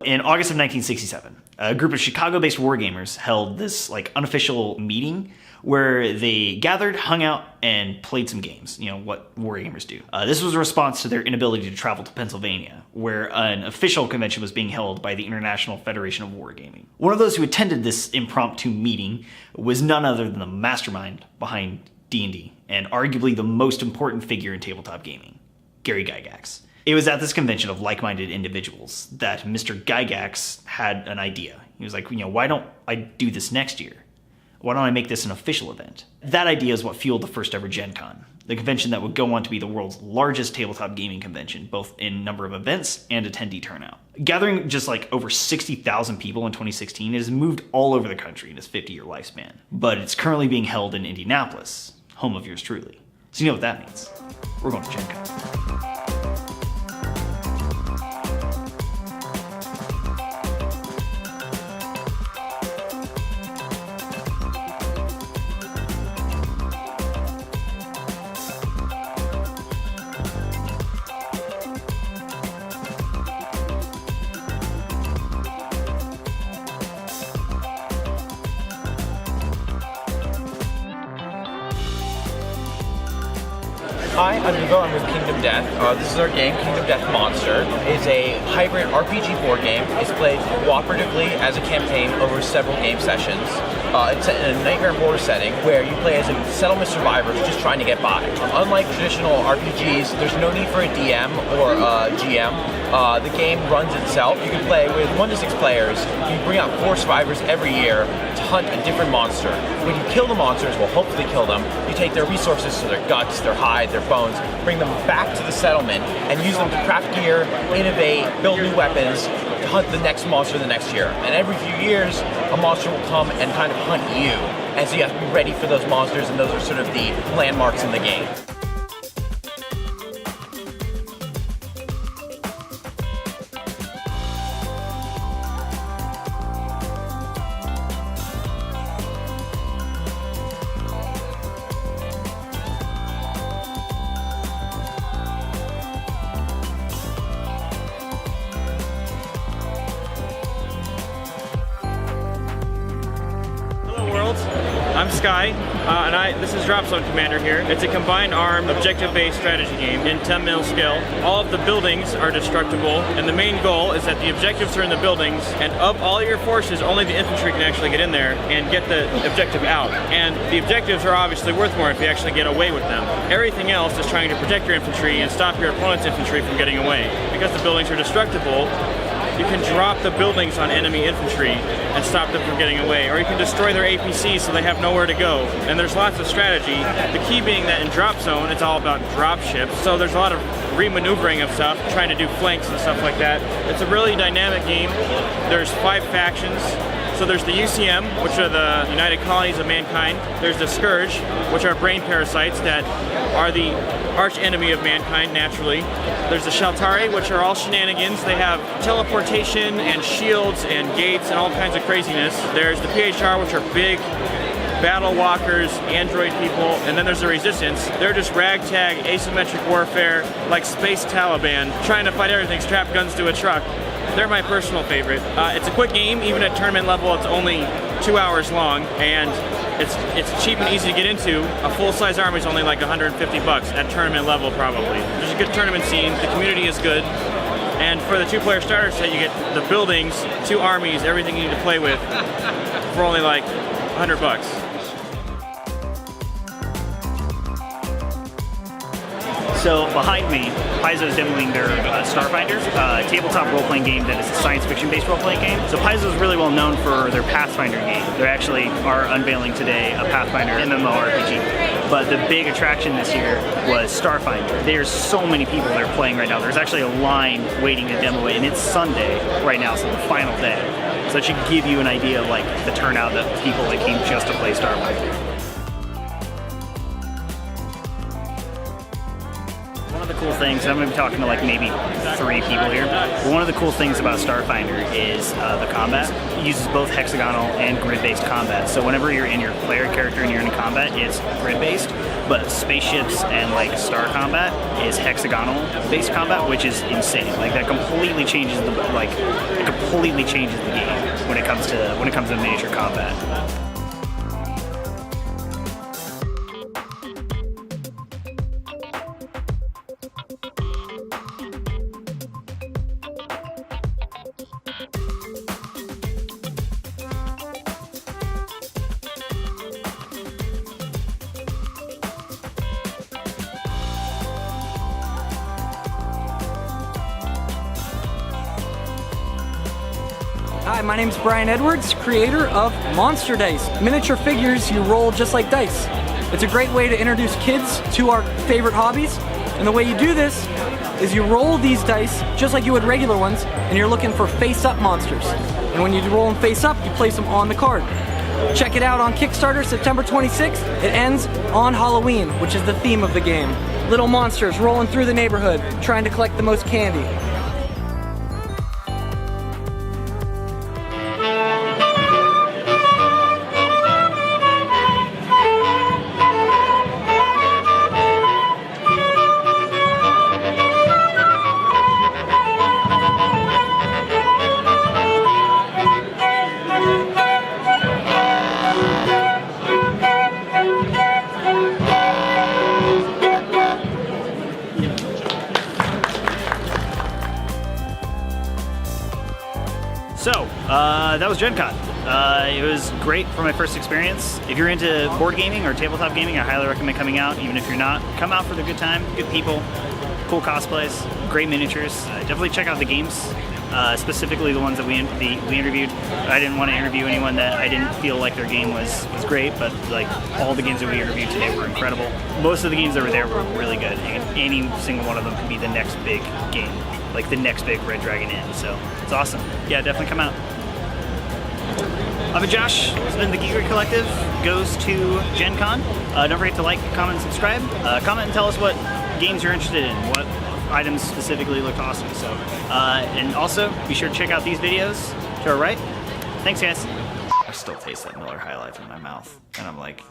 In August of 1967, a group of Chicago-based wargamers held this unofficial meeting where they gathered, hung out, and played some games. You know, what wargamers do. This was a response to their inability to travel to Pennsylvania, where an official convention was being held by the International Federation of Wargaming. One of those who attended this impromptu meeting was none other than the mastermind behind D&D, and arguably the most important figure in tabletop gaming, Gary Gygax. It was at this convention of like-minded individuals that Mr. Gygax had an idea. He was like, why don't I do this next year? Why don't I make this an official event? That idea is what fueled the first ever GenCon, the convention that would go on to be the world's largest tabletop gaming convention, both in number of events and attendee turnout. Gathering just over 60,000 people in 2016, it has moved all over the country in its 50-year lifespan. But it's currently being held in Indianapolis, home of yours truly. So you know what that means. We're going to GenCon. Hi, I'm Hugo. I'm with Kingdom Death. This is our game, Kingdom Death Monster. It's a hybrid RPG board game. It's played cooperatively as a campaign over several game sessions. It's set in a nightmare border setting where you play as a settlement survivor who's just trying to get by. Unlike traditional RPGs, there's no need for a DM or a GM. The game runs itself. You can play with 1 to 6 players. You bring out 4 survivors every year to hunt a different monster. When you kill the monsters, well, hopefully kill them, you take their resources, so their guts, their hide, their bones, bring them back to the settlement and use them to craft gear, innovate, build new weapons, to hunt the next monster the next year. And every few years, a monster will come and kind of hunt you. And so you have to be ready for those monsters, and those are sort of the landmarks in the game. I'm Sky, and this is Drop Zone Commander here. It's a combined arm, objective-based strategy game in 10 mil scale. All of the buildings are destructible, and the main goal is that the objectives are in the buildings, and of all your forces, only the infantry can actually get in there and get the objective out. And the objectives are obviously worth more if you actually get away with them. Everything else is trying to protect your infantry and stop your opponent's infantry from getting away. Because the buildings are destructible, you can drop the buildings on enemy infantry and stop them from getting away, or you can destroy their APCs so they have nowhere to go. And there's lots of strategy. The key being that in Drop Zone, it's all about drop ships, so there's a lot of re-maneuvering of stuff, trying to do flanks and stuff like that. It's a really dynamic game. There's 5 factions. So there's the UCM, which are the United Colonies of Mankind. There's the Scourge, which are brain parasites that are the arch enemy of mankind, naturally. There's the Shaltari, which are all shenanigans. They have teleportation and shields and gates and all kinds of craziness. There's the PHR, which are big battle walkers, android people, and then there's the Resistance. They're just ragtag, asymmetric warfare, like space Taliban, trying to fight everything, strap guns to a truck. They're my personal favorite. It's a quick game. Even at tournament level, it's only 2 hours long, and it's cheap and easy to get into. A full-size army is only like 150 bucks at tournament level, probably. There's a good tournament scene. The community is good. And for the 2-player starter set, you get the buildings, 2 armies, everything you need to play with for only like 100 bucks. So behind me, Paizo is demoing their Starfinders, a tabletop role-playing game that is a science fiction-based role-playing game. So Paizo is really well known for their Pathfinder game. They actually are unveiling today a Pathfinder MMORPG. But the big attraction this year was Starfinder. There's so many people that are playing right now. There's actually a line waiting to demo it, and it's Sunday right now, so the final day. So it should give you an idea of the turnout of people that came just to play Starfinder. One of the cool things, I'm going to be talking to maybe 3 people here, but one of the cool things about Starfinder is the combat. It uses both hexagonal and grid-based combat. So whenever you're in your player character and you're in combat, it's grid-based. but spaceships and like star combat is hexagonal based combat, which is insane. Like that completely changes the game when it comes to miniature combat. Hi, my name is Brian Edwards, creator of Monster Dice. Miniature figures you roll just like dice. It's a great way to introduce kids to our favorite hobbies. And the way you do this is you roll these dice just like you would regular ones, and you're looking for face-up monsters. And when you roll them face up, you place them on the card. Check it out on Kickstarter, September 26th. It ends on Halloween, which is the theme of the game. Little monsters rolling through the neighborhood, trying to collect the most candy. So, that was GenCon. It was great for my first experience. If you're into board gaming or tabletop gaming, I highly recommend coming out. Even if you're not, come out for the good time, good people, cool cosplays, great miniatures. Definitely check out the games, specifically the ones that we interviewed. I didn't want to interview anyone that I didn't feel like their game was great, but like all the games that we interviewed today were incredible. Most of the games that were there were really good, and any single one of them could be the next big game, like the next big Red Dragon Inn. So it's awesome. Yeah, definitely come out. I've been Josh. It's been the Geekery Collective goes to GenCon. Don't forget to like, comment, and subscribe. Comment and tell us what games you're interested in, what items specifically looked awesome. So, and also be sure to check out these videos to our right. Thanks, guys. I still taste that Miller High Life in my mouth, and I'm like,